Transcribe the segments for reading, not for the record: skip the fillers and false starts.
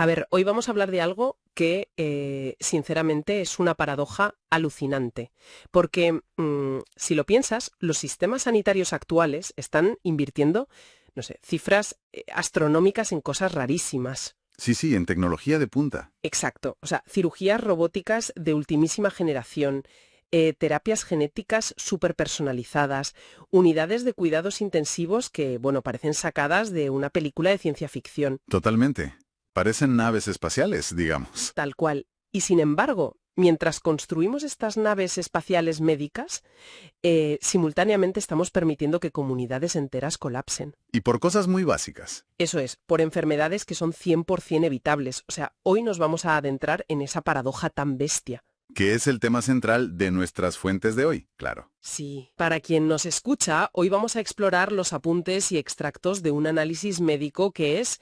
A ver, hoy vamos a hablar de algo que, sinceramente, es una paradoja alucinante. Porque, si lo piensas, los sistemas sanitarios actuales están invirtiendo, no sé, cifras astronómicas en cosas rarísimas. Sí, sí, en tecnología de punta. Exacto. O sea, cirugías robóticas de ultimísima generación, terapias genéticas súper personalizadas, unidades de cuidados intensivos que, bueno, parecen sacadas de una película de ciencia ficción. Totalmente. Parecen naves espaciales, digamos. Tal cual. Y sin embargo, mientras construimos estas naves espaciales médicas, simultáneamente estamos permitiendo que comunidades enteras colapsen. Y por cosas muy básicas. Eso es, por enfermedades que son 100% evitables. O sea, hoy nos vamos a adentrar en esa paradoja tan bestia. Que es el tema central de nuestras fuentes de hoy, claro. Sí, para quien nos escucha, hoy vamos a explorar los apuntes y extractos de un análisis médico que es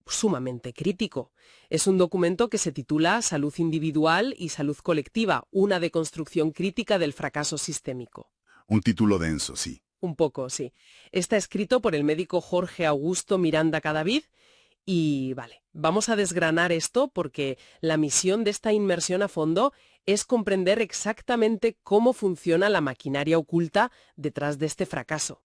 sumamente crítico. Es un documento que se titula Salud individual y salud colectiva, una deconstrucción crítica del fracaso sistémico. Un título denso, sí. Un poco, sí. Está escrito por el médico Jorge Augusto Miranda Cadavid y, vale, vamos a desgranar esto porque la misión de esta inmersión a fondo es comprender exactamente cómo funciona la maquinaria oculta detrás de este fracaso.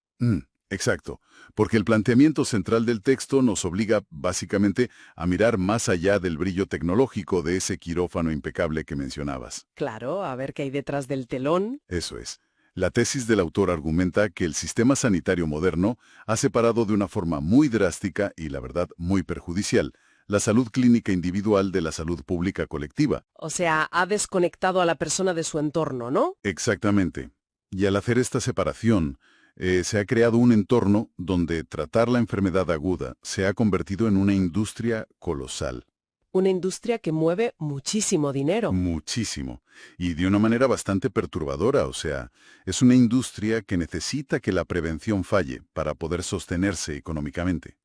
Exacto, porque el planteamiento central del texto nos obliga, básicamente, a mirar más allá del brillo tecnológico de ese quirófano impecable que mencionabas. Claro, a ver qué hay detrás del telón. Eso es. La tesis del autor argumenta que el sistema sanitario moderno ha separado de una forma muy drástica y, la verdad, muy perjudicial, la salud clínica individual de la salud pública colectiva. O sea, ha desconectado a la persona de su entorno, ¿no? Exactamente. Y al hacer esta separación, se ha creado un entorno donde tratar la enfermedad aguda se ha convertido en una industria colosal. Una industria que mueve muchísimo dinero. Muchísimo. Y de una manera bastante perturbadora, o sea, es una industria que necesita que la prevención falle para poder sostenerse económicamente.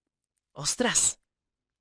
¡Ostras!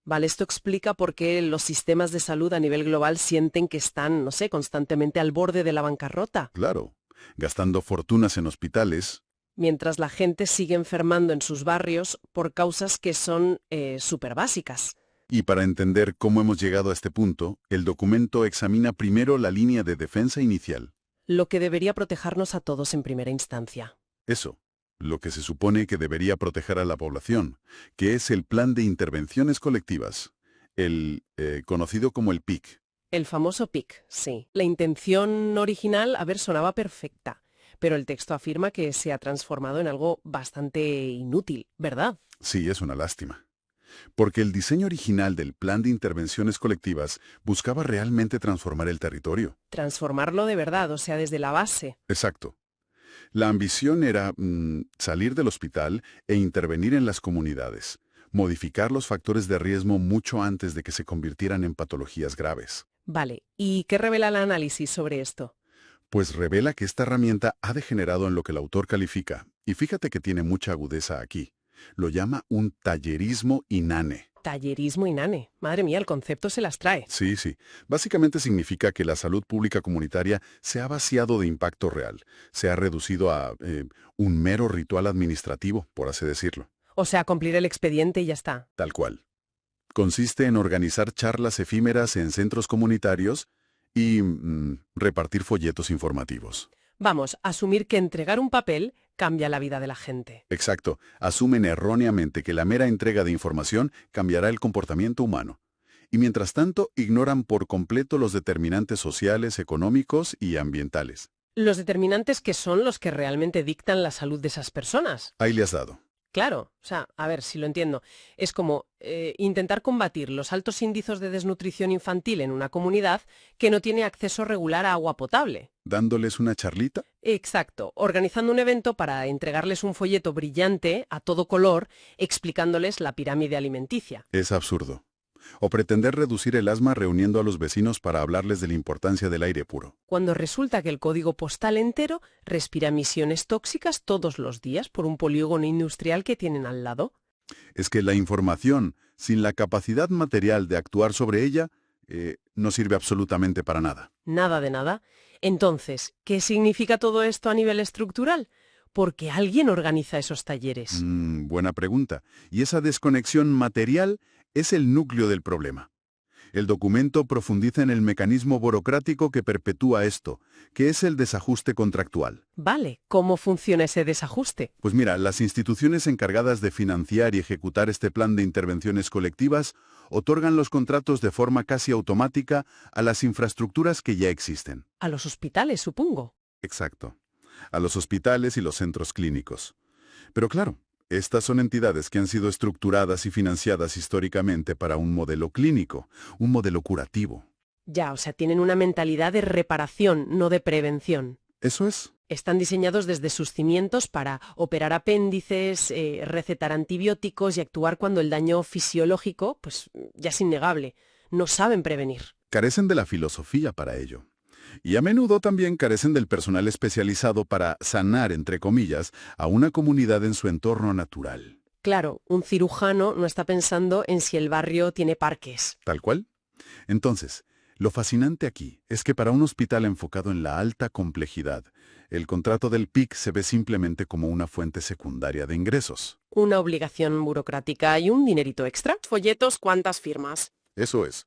Vale, esto explica por qué los sistemas de salud a nivel global sienten que están, no sé, constantemente al borde de la bancarrota, Claro, gastando fortunas en hospitales. mientras la gente sigue enfermando en sus barrios por causas que son súper básicas. Y para entender cómo hemos llegado a este punto, el documento examina primero la línea de defensa inicial. Lo que debería protegernos a todos en primera instancia. Eso, lo que se supone que debería proteger a la población, que es el Plan de Intervenciones Colectivas, el conocido como el PIC. El famoso PIC, sí. La intención original, a ver, sonaba perfecta, pero el texto afirma que se ha transformado en algo bastante inútil, ¿verdad? Sí, es una lástima. Porque el diseño original del Plan de Intervenciones Colectivas buscaba realmente transformar el territorio. Transformarlo de verdad, o sea, desde la base. Exacto. La ambición era salir del hospital e intervenir en las comunidades, modificar los factores de riesgo mucho antes de que se convirtieran en patologías graves. Vale, ¿y qué revela el análisis sobre esto? Pues revela que esta herramienta ha degenerado en lo que el autor califica, y fíjate que tiene mucha agudeza aquí. Lo llama un tallerismo inane. Tallerismo inane. Madre mía, el concepto se las trae. Sí, sí. Básicamente significa que la salud pública comunitaria se ha vaciado de impacto real, se ha reducido a un mero ritual administrativo, por así decirlo. O sea, cumplir el expediente y ya está. Tal cual. Consiste en organizar charlas efímeras en centros comunitarios y repartir folletos informativos. Vamos, asumir que entregar un papel cambia la vida de la gente. Exacto. Asumen erróneamente que la mera entrega de información cambiará el comportamiento humano. Y mientras tanto, ignoran por completo los determinantes sociales, económicos y ambientales. Los determinantes que son los que realmente dictan la salud de esas personas. Ahí le has dado. Claro, o sea, a ver si lo entiendo. Es como intentar combatir los altos índices de desnutrición infantil en una comunidad que no tiene acceso regular a agua potable. ¿Dándoles una charlita? Exacto, organizando un evento para entregarles un folleto brillante a todo color explicándoles la pirámide alimenticia. Es absurdo. O pretender reducir el asma reuniendo a los vecinos para hablarles de la importancia del aire puro. Cuando resulta que el código postal entero respira emisiones tóxicas todos los días por un polígono industrial que tienen al lado. Es que la información, sin la capacidad material de actuar sobre ella, no sirve absolutamente para nada. Nada de nada. Entonces, ¿qué significa todo esto a nivel estructural? Porque alguien organiza esos talleres. Buena pregunta. Y esa desconexión material Es el núcleo del problema. El documento profundiza en el mecanismo burocrático que perpetúa esto, que es el desajuste contractual. Vale, ¿cómo funciona ese desajuste? Pues mira, las instituciones encargadas de financiar y ejecutar este plan de intervenciones colectivas otorgan los contratos de forma casi automática a las infraestructuras que ya existen. A los hospitales, supongo. Exacto. A los hospitales y los centros clínicos. Pero claro, estas son entidades que han sido estructuradas y financiadas históricamente para un modelo clínico, un modelo curativo. Ya, o sea, tienen una mentalidad de reparación, no de prevención. Eso es. Están diseñados desde sus cimientos para operar apéndices, recetar antibióticos y actuar cuando el daño fisiológico, pues ya es innegable. No saben prevenir. Carecen de la filosofía para ello. Y a menudo también carecen del personal especializado para sanar, entre comillas, a una comunidad en su entorno natural. Claro, un cirujano no está pensando en si el barrio tiene parques. ¿Tal cual? Entonces, lo fascinante aquí es que para un hospital enfocado en la alta complejidad, el contrato del PIC se ve simplemente como una fuente secundaria de ingresos. Una obligación burocrática y un dinerito extra. Folletos, ¿cuántas firmas? Eso es.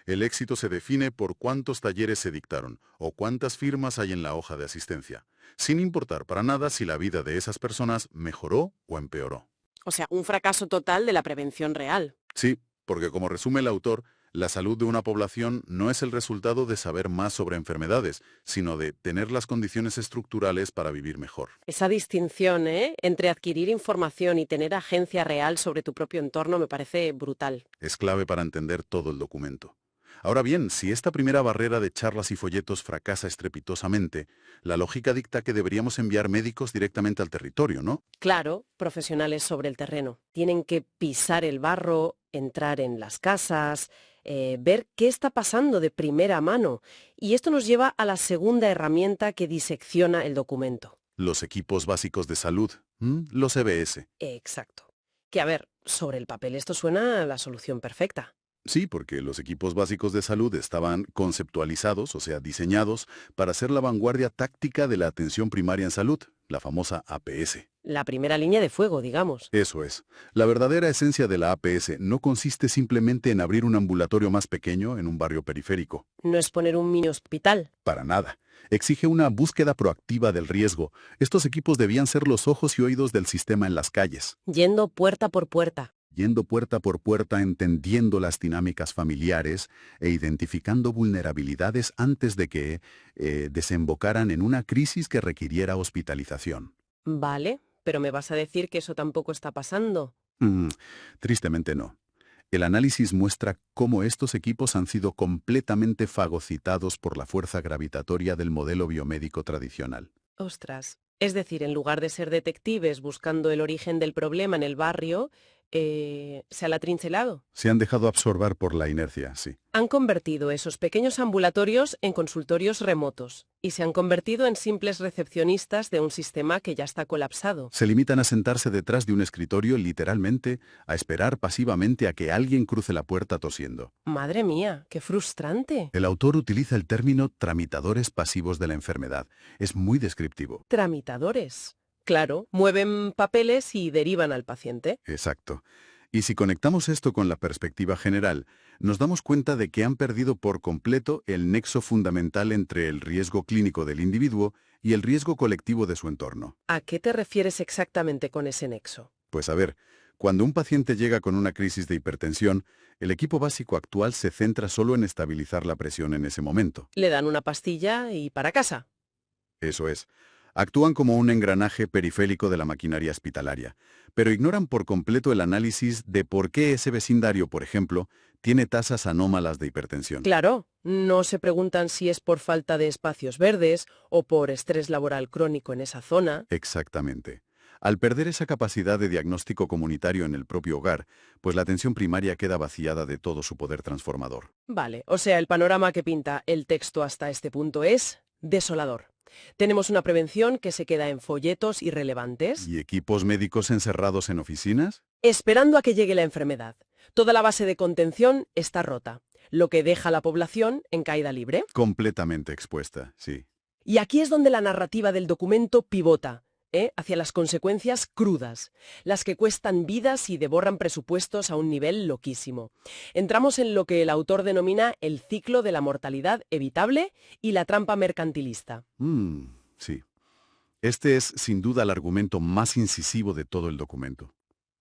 El éxito se define por cuántos talleres se dictaron o cuántas firmas hay en la hoja de asistencia, sin importar para nada si la vida de esas personas mejoró o empeoró. O sea, un fracaso total de la prevención real. Sí, porque como resume el autor, la salud de una población no es el resultado de saber más sobre enfermedades, sino de tener las condiciones estructurales para vivir mejor. Esa distinción, entre adquirir información y tener agencia real sobre tu propio entorno me parece brutal. Es clave para entender todo el documento. Ahora bien, si esta primera barrera de charlas y folletos fracasa estrepitosamente, la lógica dicta que deberíamos enviar médicos directamente al territorio, ¿no? Claro, profesionales sobre el terreno. Tienen que pisar el barro, entrar en las casas, ver qué está pasando de primera mano. Y esto nos lleva a la segunda herramienta que disecciona el documento. Los equipos básicos de salud, los EBS. Exacto. Que a ver, sobre el papel esto suena a la solución perfecta. Sí, porque los equipos básicos de salud estaban conceptualizados, o sea, diseñados para ser la vanguardia táctica de la atención primaria en salud, la famosa APS. La primera línea de fuego, digamos. Eso es. La verdadera esencia de la APS no consiste simplemente en abrir un ambulatorio más pequeño en un barrio periférico. No es poner un mini hospital. Para nada. Exige una búsqueda proactiva del riesgo. Estos equipos debían ser los ojos y oídos del sistema en las calles. Yendo puerta por puerta. Yendo puerta por puerta, entendiendo las dinámicas familiares e identificando vulnerabilidades antes de que desembocaran en una crisis que requiriera hospitalización. Vale, pero me vas a decir que eso tampoco está pasando. Tristemente no. El análisis muestra cómo estos equipos han sido completamente fagocitados por la fuerza gravitatoria del modelo biomédico tradicional. Ostras. Es decir, en lugar de ser detectives buscando el origen del problema en el barrio, se han atrincherado. Se han dejado absorber por la inercia, sí. Han convertido esos pequeños ambulatorios en consultorios remotos y se han convertido en simples recepcionistas de un sistema que ya está colapsado. Se limitan a sentarse detrás de un escritorio literalmente, a esperar pasivamente a que alguien cruce la puerta tosiendo. Madre mía, qué frustrante. El autor utiliza el término tramitadores pasivos de la enfermedad. Es muy descriptivo. Tramitadores. Claro, mueven papeles y derivan al paciente. Exacto. Y si conectamos esto con la perspectiva general, nos damos cuenta de que han perdido por completo el nexo fundamental entre el riesgo clínico del individuo y el riesgo colectivo de su entorno. ¿A qué te refieres exactamente con ese nexo? Pues a ver, cuando un paciente llega con una crisis de hipertensión, el equipo básico actual se centra solo en estabilizar la presión en ese momento. Le dan una pastilla y para casa. Eso es. Actúan como un engranaje periférico de la maquinaria hospitalaria, pero ignoran por completo el análisis de por qué ese vecindario, por ejemplo, tiene tasas anómalas de hipertensión. Claro, no se preguntan si es por falta de espacios verdes o por estrés laboral crónico en esa zona. Exactamente. Al perder esa capacidad de diagnóstico comunitario en el propio hogar, pues la atención primaria queda vaciada de todo su poder transformador. Vale, o sea, el panorama que pinta el texto hasta este punto es desolador. Tenemos una prevención que se queda en folletos irrelevantes, ¿Y equipos médicos encerrados en oficinas? esperando a que llegue la enfermedad. Toda la base de contención está rota, lo que deja a la población en caída libre. Completamente expuesta, sí. Y aquí es donde la narrativa del documento pivota. hacia las consecuencias crudas, las que cuestan vidas y devoran presupuestos a un nivel loquísimo. Entramos en lo que el autor denomina el ciclo de la mortalidad evitable y la trampa mercantilista. Sí. Este es, sin duda, el argumento más incisivo de todo el documento.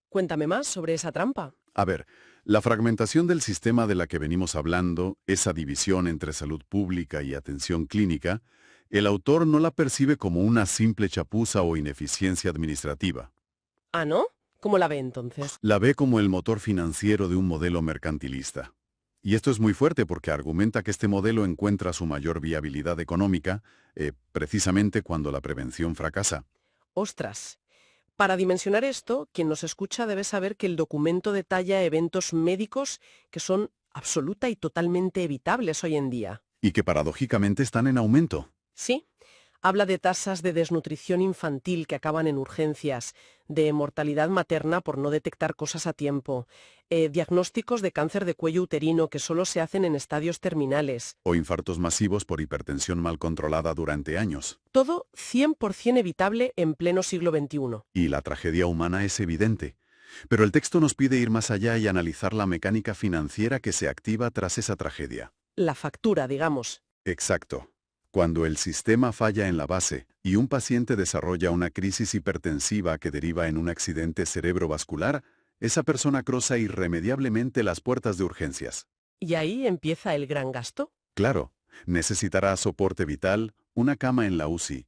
Cuéntame más sobre esa trampa. A ver, la fragmentación del sistema de la que venimos hablando, esa división entre salud pública y atención clínica, el autor no la percibe como una simple chapuza o ineficiencia administrativa. ¿Ah, no? ¿Cómo la ve entonces? La ve como el motor financiero de un modelo mercantilista. Y esto es muy fuerte porque argumenta que este modelo encuentra su mayor viabilidad económica precisamente cuando la prevención fracasa. Ostras. Para dimensionar esto, quien nos escucha debe saber que el documento detalla eventos médicos que son absoluta y totalmente evitables hoy en día. Y que paradójicamente están en aumento. Sí, habla de tasas de desnutrición infantil que acaban en urgencias, de mortalidad materna por no detectar cosas a tiempo, diagnósticos de cáncer de cuello uterino que solo se hacen en estadios terminales. O infartos masivos por hipertensión mal controlada durante años. Todo 100% evitable en pleno siglo XXI. Y la tragedia humana es evidente. Pero el texto nos pide ir más allá y analizar la mecánica financiera que se activa tras esa tragedia. La factura, digamos. Exacto. Cuando el sistema falla en la base y un paciente desarrolla una crisis hipertensiva que deriva en un accidente cerebrovascular, esa persona cruza irremediablemente las puertas de urgencias. ¿Y ahí empieza el gran gasto? Claro, necesitará soporte vital, una cama en la UCI,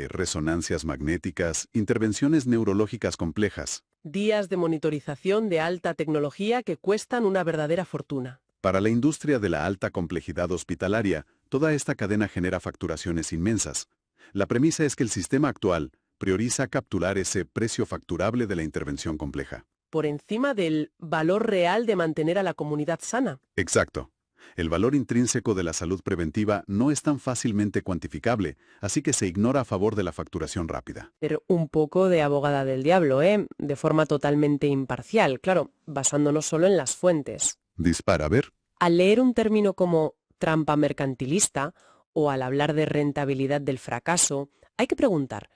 resonancias magnéticas, intervenciones neurológicas complejas. Días de monitorización de alta tecnología que cuestan una verdadera fortuna. Para la industria de la alta complejidad hospitalaria, toda esta cadena genera facturaciones inmensas. La premisa es que el sistema actual prioriza capturar ese precio facturable de la intervención compleja. Por encima del valor real de mantener a la comunidad sana. Exacto. El valor intrínseco de la salud preventiva no es tan fácilmente cuantificable, así que se ignora a favor de la facturación rápida. Pero un poco de abogada del diablo, de forma totalmente imparcial, claro, basándonos solo en las fuentes. Dispara, a ver. Al leer un término como trampa mercantilista o al hablar de rentabilidad del fracaso, hay que preguntar,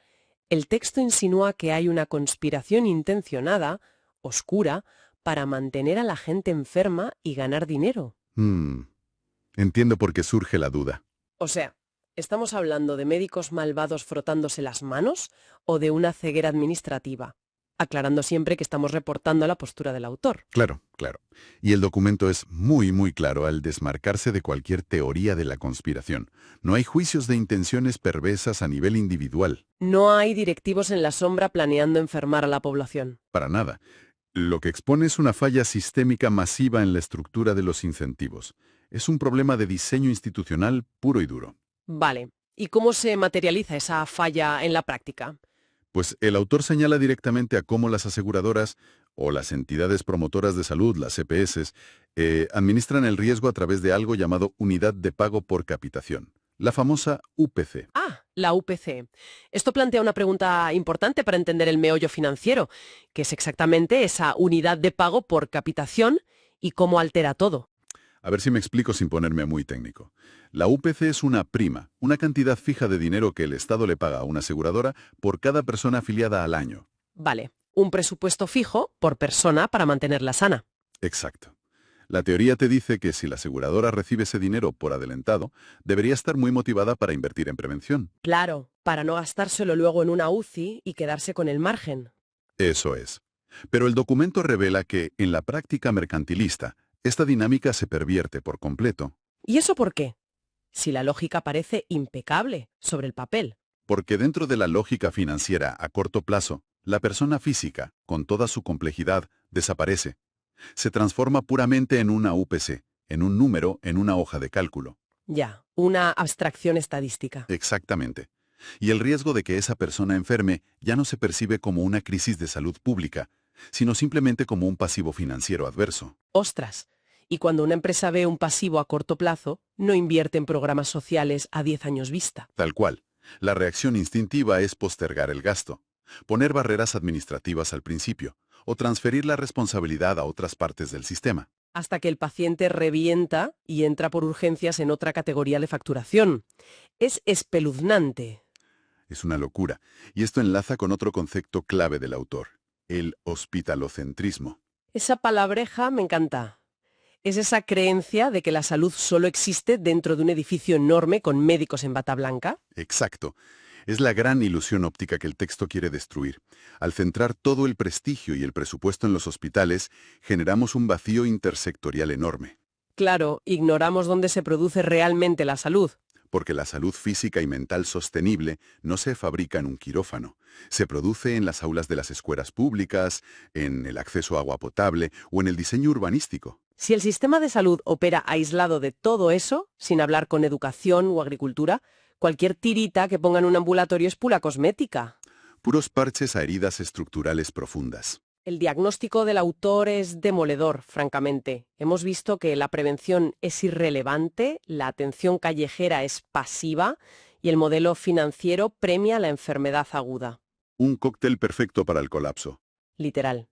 ¿el texto insinúa que hay una conspiración intencionada, oscura, para mantener a la gente enferma y ganar dinero? Entiendo por qué surge la duda. O sea, ¿estamos hablando de médicos malvados frotándose las manos o de una ceguera administrativa? Aclarando siempre que estamos reportando la postura del autor. Claro, claro. Y el documento es muy, muy claro al desmarcarse de cualquier teoría de la conspiración. No hay juicios de intenciones perversas a nivel individual. No hay directivos en la sombra planeando enfermar a la población. Para nada. Lo que expone es una falla sistémica masiva en la estructura de los incentivos. Es un problema de diseño institucional puro y duro. Vale. ¿Y cómo se materializa esa falla en la práctica? Pues el autor señala directamente a cómo las aseguradoras o las entidades promotoras de salud, las EPS, administran el riesgo a través de algo llamado unidad de pago por capitación, la famosa UPC. Ah, la UPC. Esto plantea una pregunta importante para entender el meollo financiero, que es exactamente esa unidad de pago por capitación y cómo altera todo. A ver si me explico sin ponerme muy técnico. La UPC es una prima, una cantidad fija de dinero que el Estado le paga a una aseguradora por cada persona afiliada al año. Vale, un presupuesto fijo por persona para mantenerla sana. Exacto. La teoría te dice que si la aseguradora recibe ese dinero por adelantado, debería estar muy motivada para invertir en prevención. Claro, para no gastárselo luego en una UCI y quedarse con el margen. Eso es. Pero el documento revela que, en la práctica mercantilista, esta dinámica se pervierte por completo. ¿Y eso por qué? Si la lógica parece impecable sobre el papel. Porque dentro de la lógica financiera a corto plazo, la persona física, con toda su complejidad, desaparece. Se transforma puramente en una UPC, en un número, en una hoja de cálculo. Ya, una abstracción estadística. Exactamente. Y el riesgo de que esa persona enferme ya no se percibe como una crisis de salud pública, sino simplemente como un pasivo financiero adverso. Ostras, y cuando una empresa ve un pasivo a corto plazo, no invierte en programas sociales a 10 años vista. Tal cual. La reacción instintiva es postergar el gasto, poner barreras administrativas al principio, o transferir la responsabilidad a otras partes del sistema. Hasta que el paciente revienta y entra por urgencias en otra categoría de facturación. Es espeluznante. Es una locura. Y esto enlaza con otro concepto clave del autor, el hospitalocentrismo. Esa palabreja me encanta. Es esa creencia de que la salud solo existe dentro de un edificio enorme con médicos en bata blanca. Exacto. Es la gran ilusión óptica que el texto quiere destruir. Al centrar todo el prestigio y el presupuesto en los hospitales, generamos un vacío intersectorial enorme. Claro, ignoramos dónde se produce realmente la salud. Porque la salud física y mental sostenible no se fabrica en un quirófano. Se produce en las aulas de las escuelas públicas, en el acceso a agua potable o en el diseño urbanístico. Si el sistema de salud opera aislado de todo eso, sin hablar con educación o agricultura, cualquier tirita que ponga en un ambulatorio es pura cosmética. Puros parches a heridas estructurales profundas. El diagnóstico del autor es demoledor, francamente. Hemos visto que la prevención es irrelevante, la atención callejera es pasiva y el modelo financiero premia la enfermedad aguda. Un cóctel perfecto para el colapso. Literal.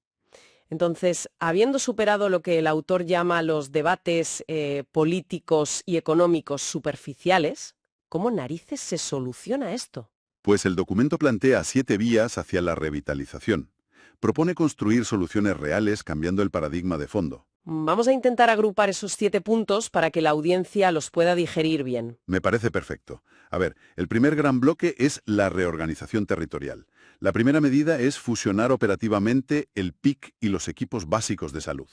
Entonces, habiendo superado lo que el autor llama los debates políticos y económicos superficiales, ¿cómo narices se soluciona esto? Pues el documento plantea 7 vías hacia la revitalización. Propone construir soluciones reales cambiando el paradigma de fondo. Vamos a intentar agrupar esos 7 puntos para que la audiencia los pueda digerir bien. Me parece perfecto. A ver, el primer gran bloque es la reorganización territorial. La primera medida es fusionar operativamente el PIC y los equipos básicos de salud.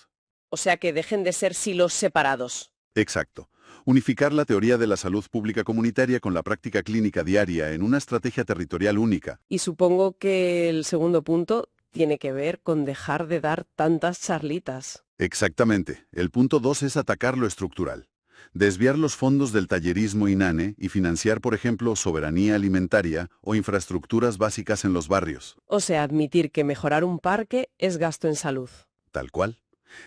O sea, que dejen de ser silos separados. Exacto. Unificar la teoría de la salud pública comunitaria con la práctica clínica diaria en una estrategia territorial única. Y supongo que el segundo punto tiene que ver con dejar de dar tantas charlitas. Exactamente. El punto 2 es atacar lo estructural. Desviar los fondos del tallerismo inane y financiar, por ejemplo, soberanía alimentaria o infraestructuras básicas en los barrios. O sea, admitir que mejorar un parque es gasto en salud. Tal cual.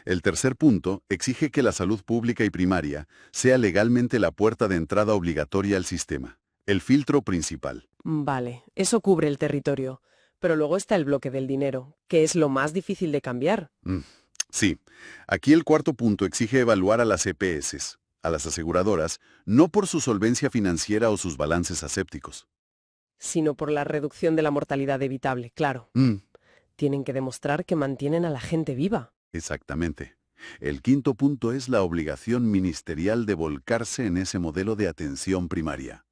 El tercer punto exige que la salud pública y primaria sea legalmente la puerta de entrada obligatoria al sistema, el filtro principal. Vale, eso cubre el territorio. Pero luego está el bloque del dinero, que es lo más difícil de cambiar. Sí, aquí el cuarto punto exige evaluar a las EPS, a las aseguradoras, no por su solvencia financiera o sus balances asépticos. Sino por la reducción de la mortalidad evitable, claro. Tienen que demostrar que mantienen a la gente viva. Exactamente. El quinto punto es la obligación ministerial de volcarse en ese modelo de atención primaria.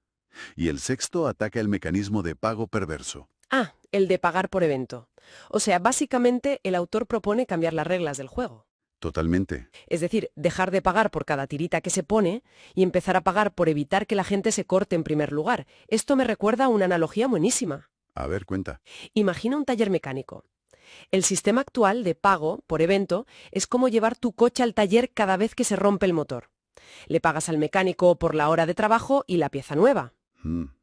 Y el sexto ataca el mecanismo de pago perverso. Ah, el de pagar por evento. O sea, básicamente el autor propone cambiar las reglas del juego. Totalmente. Es decir, dejar de pagar por cada tirita que se pone y empezar a pagar por evitar que la gente se corte en primer lugar. Esto me recuerda a una analogía buenísima. A ver, cuenta. Imagina un taller mecánico. El sistema actual de pago por evento es como llevar tu coche al taller cada vez que se rompe el motor. Le pagas al mecánico por la hora de trabajo y la pieza nueva.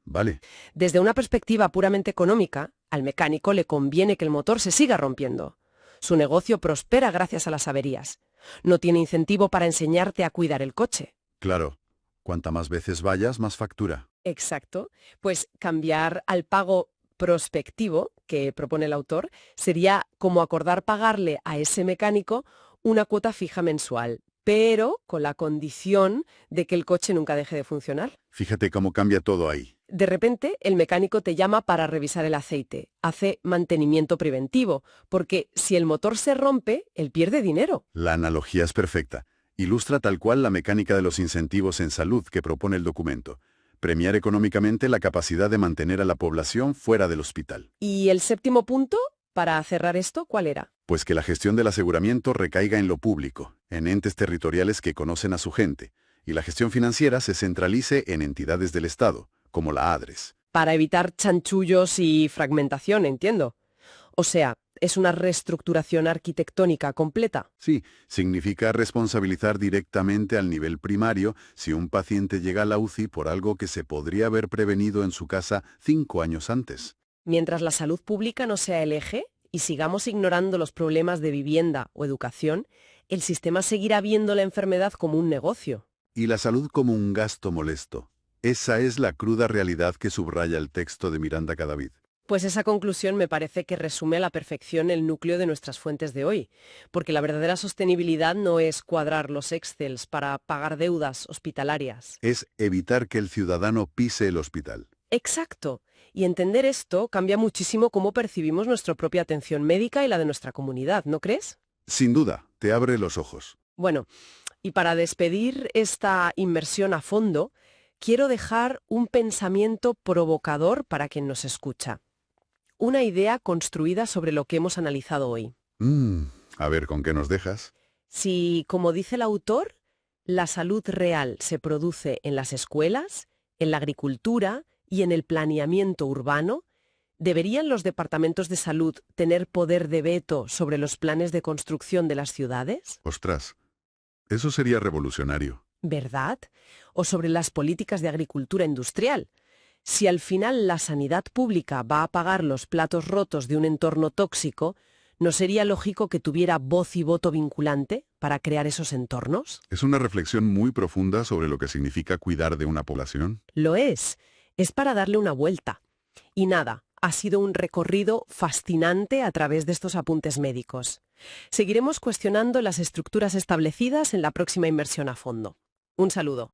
Vale. Desde una perspectiva puramente económica, al mecánico le conviene que el motor se siga rompiendo. Su negocio prospera gracias a las averías. No tiene incentivo para enseñarte a cuidar el coche. Claro. Cuanta más veces vayas, más factura. Exacto. Pues cambiar al pago prospectivo que propone el autor sería como acordar pagarle a ese mecánico una cuota fija mensual, pero con la condición de que el coche nunca deje de funcionar. Fíjate cómo cambia todo ahí. De repente, el mecánico te llama para revisar el aceite, hace mantenimiento preventivo, porque si el motor se rompe, él pierde dinero. La analogía es perfecta. Ilustra tal cual la mecánica de los incentivos en salud que propone el documento. Premiar económicamente la capacidad de mantener a la población fuera del hospital. ¿Y el séptimo punto, para cerrar esto, cuál era? Pues que la gestión del aseguramiento recaiga en lo público, en entes territoriales que conocen a su gente, y la gestión financiera se centralice en entidades del Estado, como la ADRES. Para evitar chanchullos y fragmentación, entiendo. O sea, es una reestructuración arquitectónica completa. Sí, significa responsabilizar directamente al nivel primario si un paciente llega a la UCI por algo que se podría haber prevenido en su casa 5 años antes. Mientras la salud pública no sea el eje y sigamos ignorando los problemas de vivienda o educación, el sistema seguirá viendo la enfermedad como un negocio. Y la salud como un gasto molesto. Esa es la cruda realidad que subraya el texto de Miranda Cadavid. Pues esa conclusión me parece que resume a la perfección el núcleo de nuestras fuentes de hoy, porque la verdadera sostenibilidad no es cuadrar los Excels para pagar deudas hospitalarias. Es evitar que el ciudadano pise el hospital. Exacto. Y entender esto cambia muchísimo cómo percibimos nuestra propia atención médica y la de nuestra comunidad, ¿no crees? Sin duda, te abre los ojos. Bueno, y para despedir esta inmersión a fondo, quiero dejar un pensamiento provocador para quien nos escucha. Una idea construida sobre lo que hemos analizado hoy. Mm, a ver, ¿con qué nos dejas? Si, como dice el autor, la salud real se produce en las escuelas, en la agricultura y en el planeamiento urbano, ¿deberían los departamentos de salud tener poder de veto sobre los planes de construcción de las ciudades? Ostras, eso sería revolucionario. ¿Verdad? O sobre las políticas de agricultura industrial. Si al final la sanidad pública va a pagar los platos rotos de un entorno tóxico, ¿no sería lógico que tuviera voz y voto vinculante para crear esos entornos? Es una reflexión muy profunda sobre lo que significa cuidar de una población. Lo es. Es para darle una vuelta. Y nada, ha sido un recorrido fascinante a través de estos apuntes médicos. Seguiremos cuestionando las estructuras establecidas en la próxima inmersión a fondo. Un saludo.